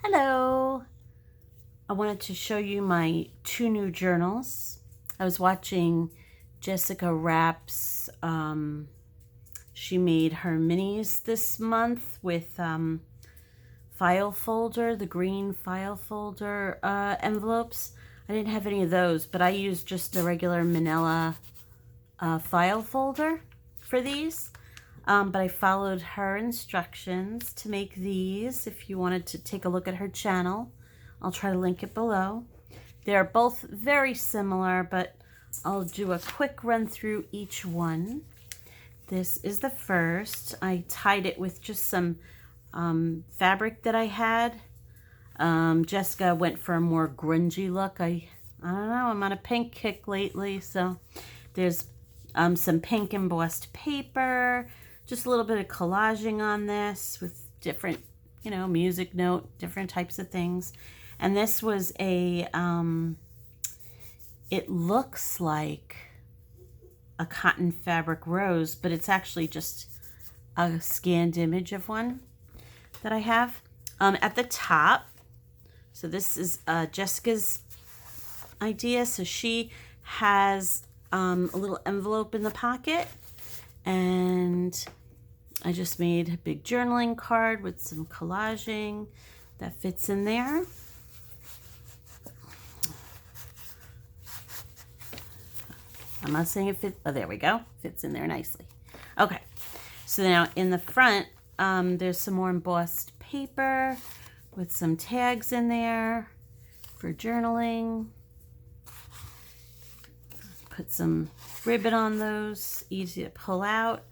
Hello! I wanted to show you my two new journals. I was watching Jessica Rapp's, she made her minis this month with file folder, the green file folder envelopes. I didn't have any of those, but I used just a regular manila file folder for these. But I followed her instructions to make these. If you wanted to take a look at her channel, I'll try to link it below. They're both very similar, but I'll do a quick run through each one. This is the first. I tied it with just some fabric that I had. Jessica went for a more grungy look. I don't know, I'm on a pink kick lately, so there's some pink embossed paper, just a little bit of collaging on this with different, music note, different types of things. And this was a, it looks like a cotton fabric rose, but it's actually just a scanned image of one that I have. At the top, so this is Jessica's idea. So she has a little envelope in the pocket, and I just made a big journaling card with some collaging that fits in there. I'm not saying it fits. Oh, there we go. Fits in there nicely. Okay. So now in the front, there's some more embossed paper with some tags in there for journaling. Put some ribbon on those, easy to pull out.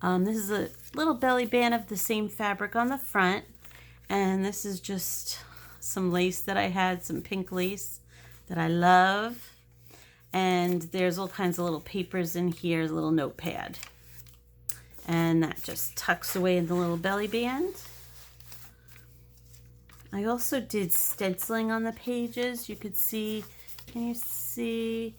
This is a little belly band of the same fabric on the front. And this is just some lace that I had, some pink lace that I love. And there's all kinds of little papers in here, a little notepad. And that just tucks away in the little belly band. I also did stenciling on the pages. You could see, can you see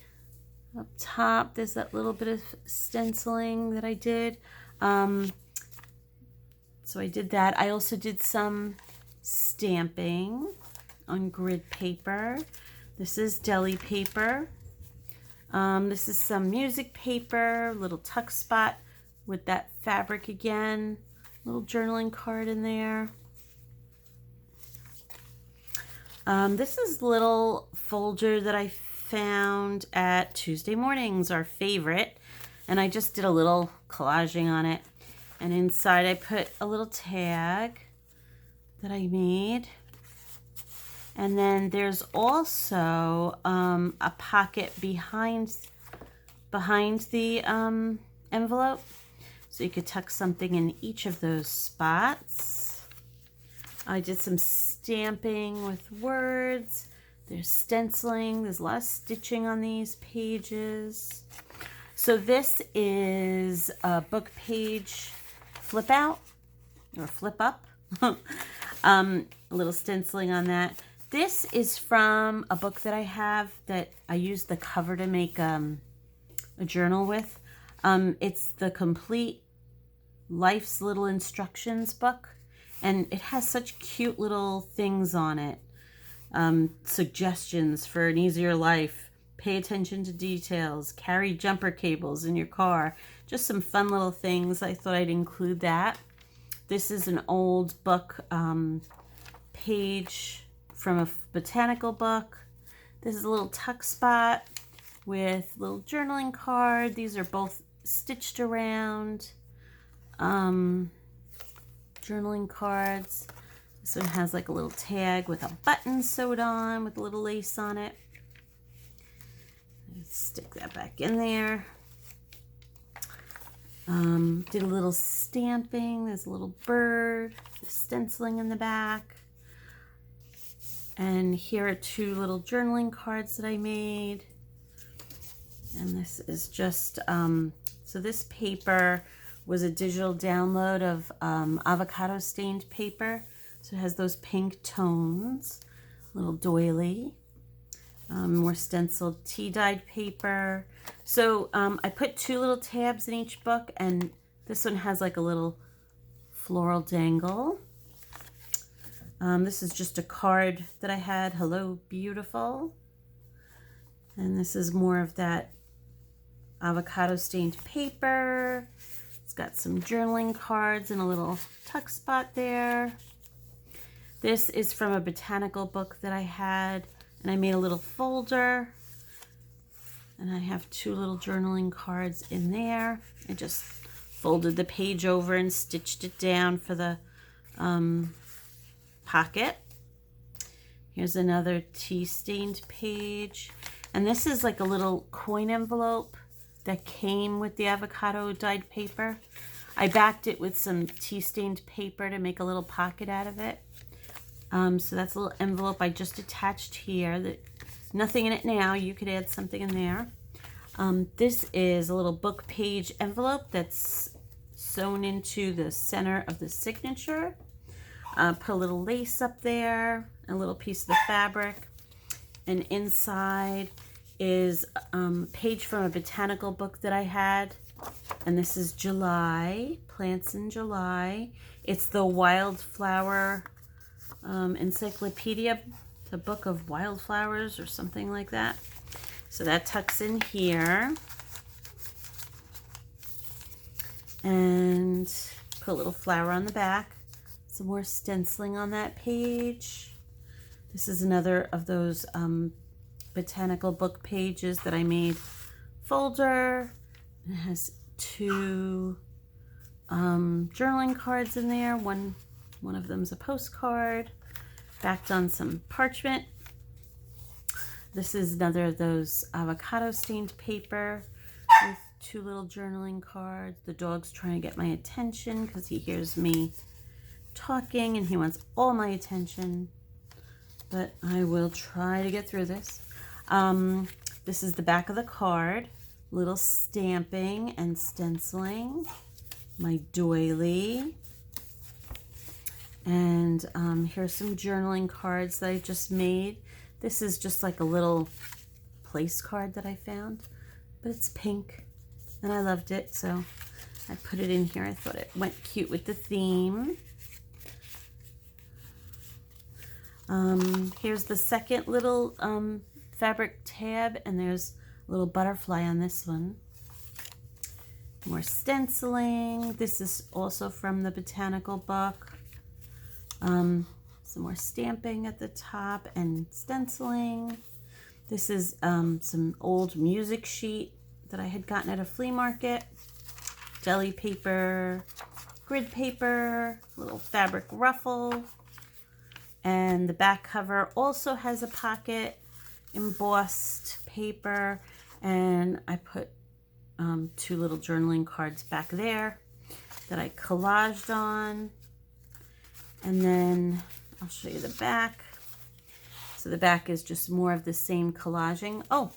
up top, there's that little bit of stenciling that I did. So I did that. I also did some stamping on grid paper. This is deli paper. This is some music paper, little tuck spot with that fabric again, little journaling card in there. This is little folder that I found at Tuesday Mornings, our favorite, and I just did a little collaging on it. And inside I put a little tag that I made. And then there's also a pocket behind the envelope. So you could tuck something in each of those spots. I did some stamping with words. There's stenciling. There's a lot of stitching on these pages. So this is a book page flip out or flip up. A little stenciling on that. This is from a book that I have that I used the cover to make a journal with. It's the Complete Life's Little Instructions book, and it has such cute little things on it. Suggestions for an easier life, pay attention to details, carry jumper cables in your car, just some fun little things. I thought I'd include that. This is an old book page from a botanical book. This is a little tuck spot with little journaling card. These are both stitched around journaling cards. This one has like a little tag with a button sewed on with a little lace on it. Stick that back in there. Did a little stamping. There's a little bird, stenciling in the back. And here are two little journaling cards that I made. And this is just, so this paper was a digital download of avocado stained paper. So it has those pink tones, little doily. More stenciled tea-dyed paper. So I put two little tabs in each book, and this one has like a little floral dangle. This is just a card that I had. Hello, beautiful. And this is more of that avocado stained paper. It's got some journaling cards and a little tuck spot there. This is from a botanical book that I had, and I made a little folder. And I have 2 little journaling cards in there. I just folded the page over and stitched it down for the pocket. Here's another tea-stained page. And this is like a little coin envelope that came with the avocado dyed paper. I backed it with some tea-stained paper to make a little pocket out of it. So that's a little envelope I just attached here. There's nothing in it now. You could add something in there. This is a little book page envelope that's sewn into the center of the signature. Put a little lace up there, a little piece of the fabric. And inside is a page from a botanical book that I had. And this is July, Plants in July. It's the Wildflower Encyclopedia, the Book of Wildflowers or something like that. So that tucks in here. And put a little flower on the back. Some more stenciling on that page. This is another of those botanical book pages that I made folder. It has 2 journaling cards in there. One of them's a postcard, backed on some parchment. This is another of those avocado stained paper with 2 little journaling cards. The dog's trying to get my attention because he hears me talking and he wants all my attention. But I will try to get through this. This is the back of the card. Little stamping and stenciling. My doily. And here's some journaling cards that I just made. This is just like a little place card that I found. But it's pink. And I loved it, so I put it in here. I thought it went cute with the theme. Here's the second little fabric tab, and there's a little butterfly on this one. More stenciling. This is also from the botanical book. Some more stamping at the top and stenciling. This is some old music sheet that I had gotten at a flea market. Deli paper, grid paper, little fabric ruffle. And the back cover also has a pocket, embossed paper, and I put 2 little journaling cards back there that I collaged on. And then I'll show you the back. So the back is just more of the same collaging. Oh,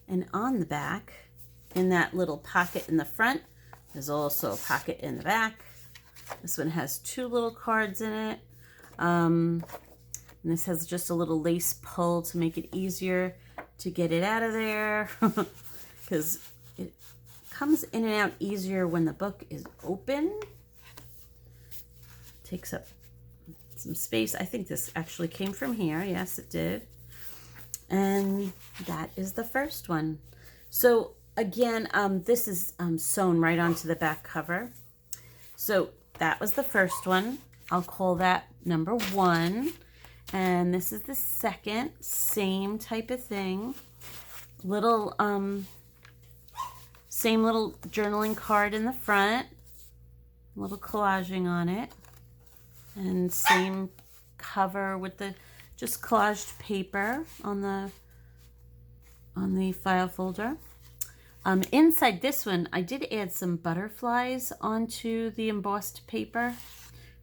and on the back, in that little pocket in the front, there's also a pocket in the back. This one has 2 little cards in it. And this has just a little lace pull to make it easier to get it out of there. Because it comes in and out easier when the book is open. Takes up some space. I think this actually came from here. Yes, it did. And that is the first one. So again, this is sewn right onto the back cover. So that was the first one. I'll call that number 1. And this is the second, same type of thing. Little, same little journaling card in the front. A little collaging on it. And same cover with the just collaged paper on the file folder. Inside this one, I did add some butterflies onto the embossed paper,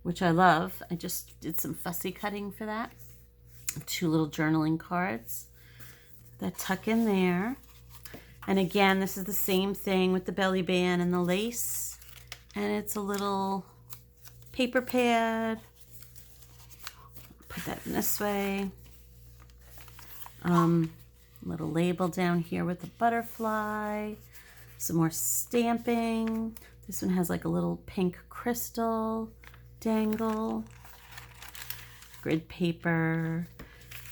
which I love. I just did some fussy cutting for that. 2 little journaling cards that tuck in there. And again, this is the same thing with the belly band and the lace. And it's a little paper pad. Put that in this way. Little label down here with the butterfly. Some more stamping. This one has like a little pink crystal dangle. grid paper,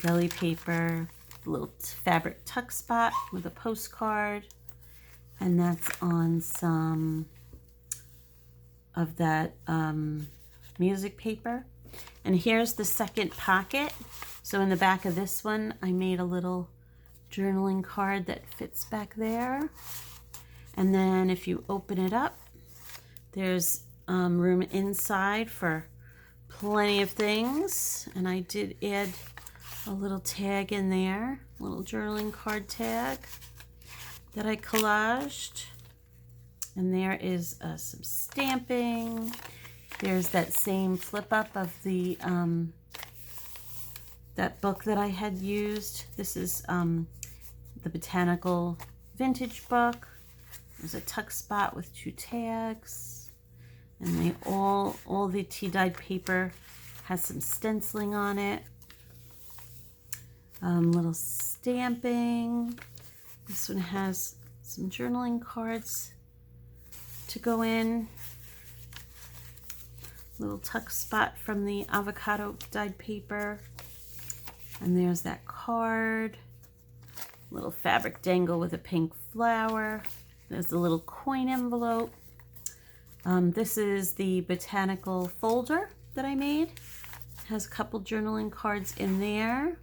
deli paper, little fabric tuck spot with a postcard, and that's on some of that music paper. And here's the second pocket. So in the back of this one, I made a little journaling card that fits back there. And then if you open it up, there's room inside for plenty of things. And I did add a little tag in there, a little journaling card tag that I collaged. And there is some stamping. There's that same flip up of the that book that I had used. This is the Botanical Vintage book. There's a tuck spot with 2 tags, and they all the tea dyed paper has some stenciling on it. Little stamping. This one has some journaling cards to go in. Little tuck spot from the avocado dyed paper. And there's that card. Little fabric dangle with a pink flower. There's the little coin envelope. This is the botanical folder that I made. It has a couple journaling cards in there.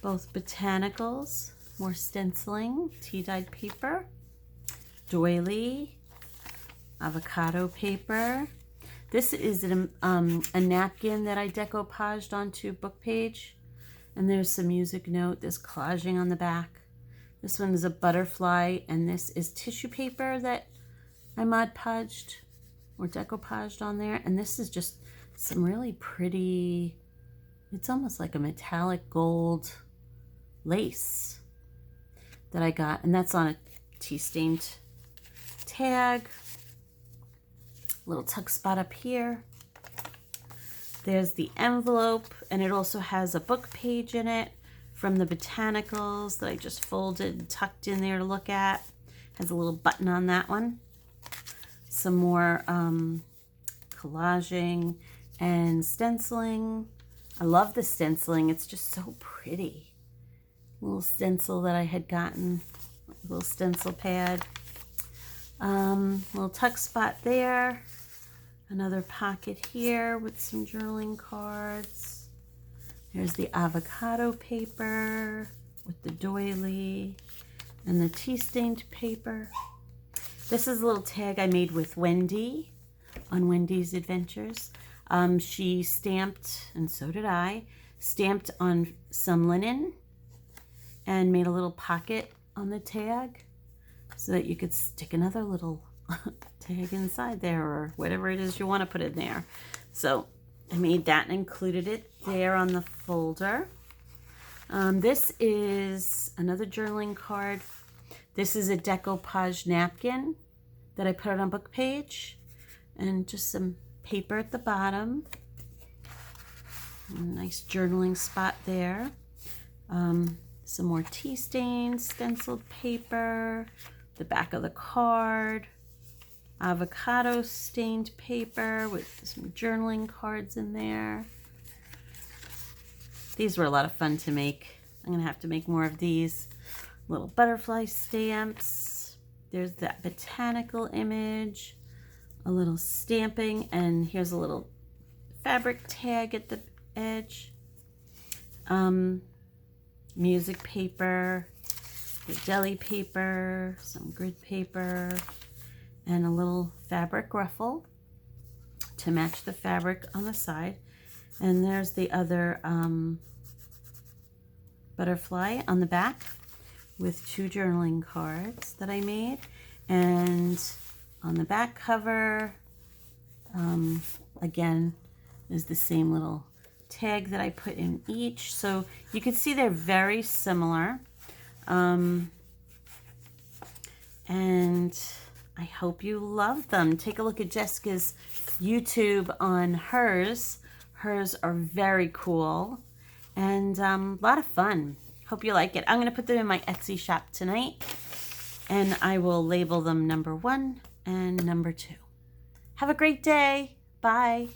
Both botanicals, more stenciling, tea dyed paper, doily, avocado paper. This is a napkin that I decoupaged onto book page. And there's some music note. There's collaging on the back. This one is a butterfly, and this is tissue paper that I Mod Podged or decoupaged on there. And this is just some really pretty, it's almost like a metallic gold lace that I got. And that's on a tea-stained tag. Little tuck spot up here. There's the envelope, and it also has a book page in it from the botanicals that I just folded and tucked in there to look at. Has a little button on that one. Some more collaging and stenciling. I love the stenciling. It's just so pretty. A little stencil that I had gotten. A little stencil pad. Little tuck spot there. Another pocket here with some journaling cards. There's the avocado paper with the doily and the tea-stained paper. This is a little tag I made with Wendy on Wendy's Adventures. She stamped, and so did I, stamped on some linen and made a little pocket on the tag so that you could stick another little tag inside there, or whatever it is you want to put in there. So I made that and included it there on the folder. This is another journaling card. This is a decoupage napkin that I put on book page, and just some paper at the bottom. A nice journaling spot there. Some more tea stains, stenciled paper, the back of the card. Avocado stained paper with some journaling cards in there. These were a lot of fun to make. I'm going to have to make more of these. Little butterfly stamps. There's that botanical image. A little stamping, and here's a little fabric tag at the edge. Music paper, the deli paper, some grid paper, and a little fabric ruffle to match the fabric on the side. And there's the other butterfly on the back with 2 journaling cards that I made. And on the back cover, again, is the same little tag that I put in each. So you can see they're very similar. And I hope you love them. Take a look at Jessica's YouTube on hers. Hers are very cool and a lot of fun. Hope you like it. I'm going to put them in my Etsy shop tonight, and I will label them number 1 and number 2. Have a great day. Bye.